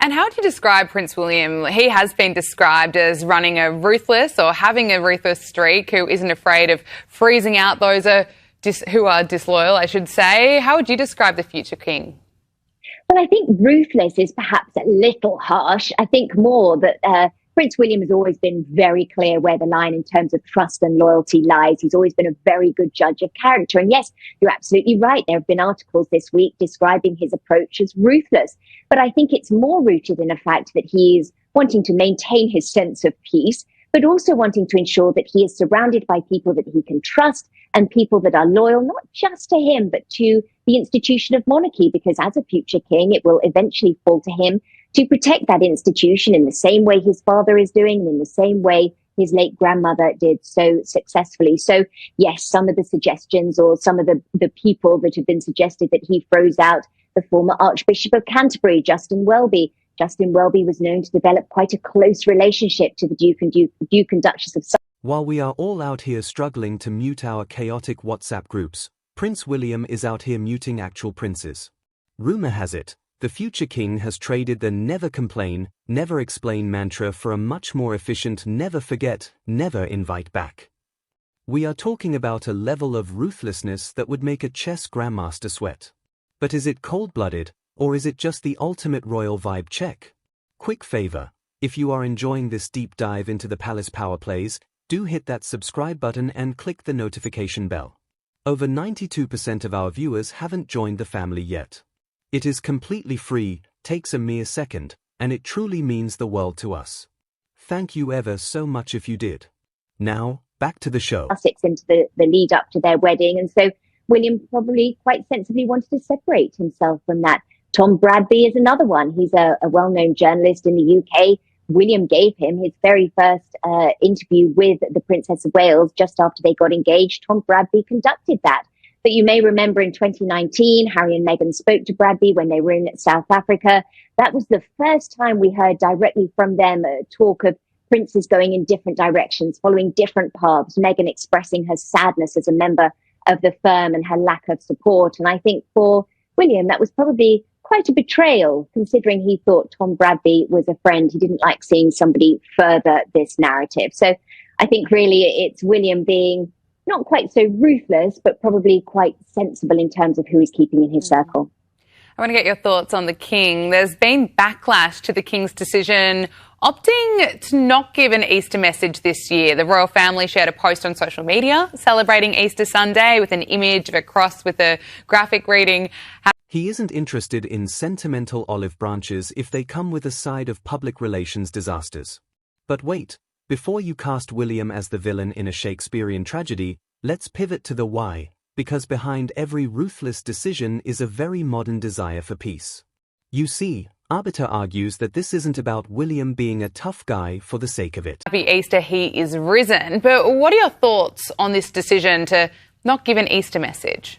And how would you describe Prince William? He has been described as running a ruthless or having a ruthless streak, who isn't afraid of freezing out those who are disloyal, I should say. How would you describe the future king? Well, I think ruthless is perhaps a little harsh. I think more that Prince William has always been very clear where the line in terms of trust and loyalty lies. He's always been a very good judge of character. And yes, you're absolutely right. There have been articles this week describing his approach as ruthless. But I think it's more rooted in the fact that he is wanting to maintain his sense of peace, but also wanting to ensure that he is surrounded by people that he can trust and people that are loyal, not just to him, but to the institution of monarchy, because as a future king, it will eventually fall to him to protect that institution in the same way his father is doing, and in the same way his late grandmother did so successfully. So yes, some of the suggestions or some of the people that have been suggested that he froze out the former Archbishop of Canterbury, Justin Welby. Justin Welby was known to develop quite a close relationship to the Duke and Duchess of Sussex. While we are all out here struggling to mute our chaotic WhatsApp groups, Prince William is out here muting actual princes. Rumor has it, the future king has traded the never complain, never explain mantra for a much more efficient never forget, never invite back. We are talking about a level of ruthlessness that would make a chess grandmaster sweat. But is it cold-blooded, or is it just the ultimate royal vibe check? Quick favor, if you are enjoying this deep dive into the palace power plays, do hit that subscribe button and click the notification bell. Over 92% of our viewers haven't joined the family yet. It is completely free, takes a mere second, and it truly means the world to us. Thank you ever so much if you did. Now, back to the show. Into the lead up to their wedding, and so William probably quite sensibly wanted to separate himself from that. Tom Bradby is another one. He's a well-known journalist in the UK. William gave him his very first interview with the Princess of Wales just after they got engaged. Tom Bradby conducted that. But you may remember in 2019, Harry and Meghan spoke to Bradby when they were in South Africa. That was the first time we heard directly from them talk of princes going in different directions, following different paths, Meghan expressing her sadness as a member of the firm and her lack of support. And I think for William, that was probably quite a betrayal, considering he thought Tom Bradby was a friend. He didn't like seeing somebody further this narrative. So I think really it's William being not quite so ruthless, but probably quite sensible in terms of who he's keeping in his circle. I want to get your thoughts on the king. There's been backlash to the king's decision opting to not give an Easter message this year. The royal family shared a post on social media celebrating Easter Sunday with an image of a cross with a graphic reading. He isn't interested in sentimental olive branches if they come with a side of public relations disasters. But wait, before you cast William as the villain in a Shakespearean tragedy, let's pivot to the why, because behind every ruthless decision is a very modern desire for peace. You see, Arbiter argues that this isn't about William being a tough guy for the sake of it. Happy Easter, he is risen. But what are your thoughts on this decision to not give an Easter message?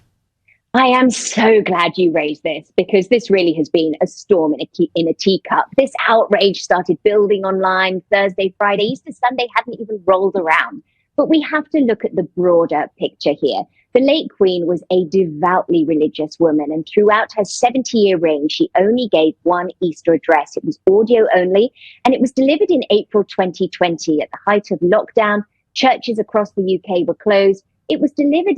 I am so glad you raised this, because this really has been a storm in a teacup. This outrage started building online Thursday, Friday. Easter Sunday hadn't even rolled around. But we have to look at the broader picture here. The late Queen was a devoutly religious woman, and throughout her 70-year reign, she only gave one Easter address. It was audio only, and it was delivered in April 2020 at the height of lockdown. Churches across the UK were closed. It was delivered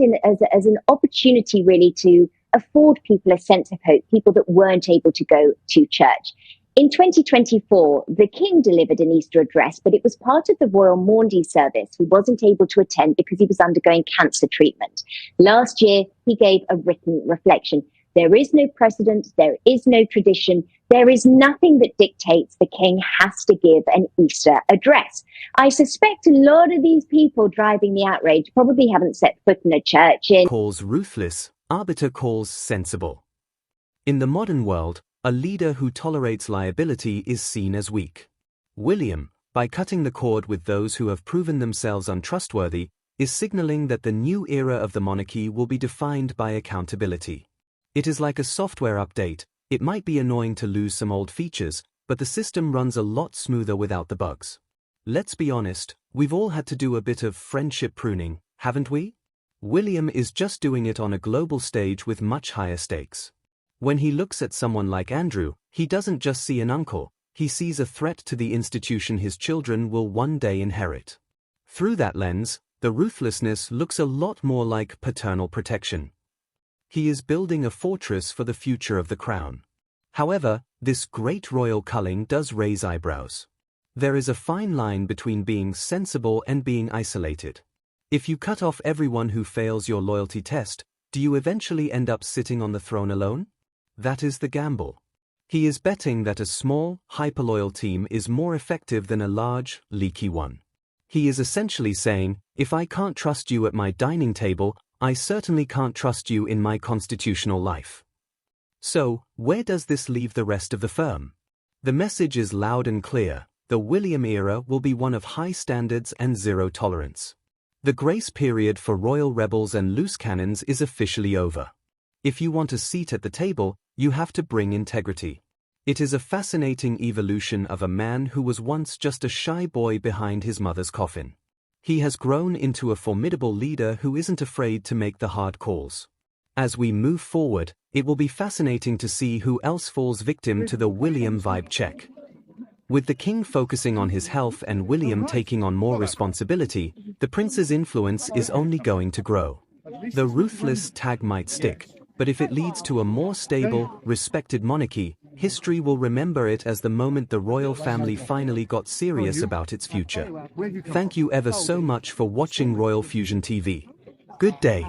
as an opportunity really to afford people a sense of hope, people that weren't able to go to church. In 2024, the King delivered an Easter address, but it was part of the Royal Maundy service. He wasn't able to attend because he was undergoing cancer treatment. Last year, he gave a written reflection. There is no precedent. There is no tradition. There is nothing that dictates the king has to give an Easter address. I suspect a lot of these people driving the outrage probably haven't set foot in a church in... Calls ruthless, Arbiter calls sensible. In the modern world, a leader who tolerates liability is seen as weak. William, by cutting the cord with those who have proven themselves untrustworthy, is signaling that the new era of the monarchy will be defined by accountability. It is like a software update. It might be annoying to lose some old features, but the system runs a lot smoother without the bugs. Let's be honest, we've all had to do a bit of friendship pruning, haven't we? William is just doing it on a global stage with much higher stakes. When he looks at someone like Andrew, he doesn't just see an uncle, He sees a threat to the institution his children will one day inherit. Through that lens, the ruthlessness looks a lot more like paternal protection. He is building a fortress for the future of the crown. However, this great royal culling does raise eyebrows. There is a fine line between being sensible and being isolated. If you cut off everyone who fails your loyalty test, do you eventually end up sitting on the throne alone? That is the gamble. He is betting that a small, hyperloyal team is more effective than a large, leaky one. He is essentially saying, if I can't trust you at my dining table, I certainly can't trust you in my constitutional life. So, where does this leave the rest of the firm? The message is loud and clear: the William era will be one of high standards and zero tolerance. The grace period for royal rebels and loose cannons is officially over. If you want a seat at the table, you have to bring integrity. It is a fascinating evolution of a man who was once just a shy boy behind his mother's coffin. He has grown into a formidable leader who isn't afraid to make the hard calls. As we move forward, it will be fascinating to see who else falls victim to the William vibe check. With the king focusing on his health and William taking on more responsibility, the prince's influence is only going to grow. The ruthless tag might stick, but if it leads to a more stable, respected monarchy, history will remember it as the moment the royal family finally got serious about its future. Thank you ever so much for watching Royal Fusion TV. Good day.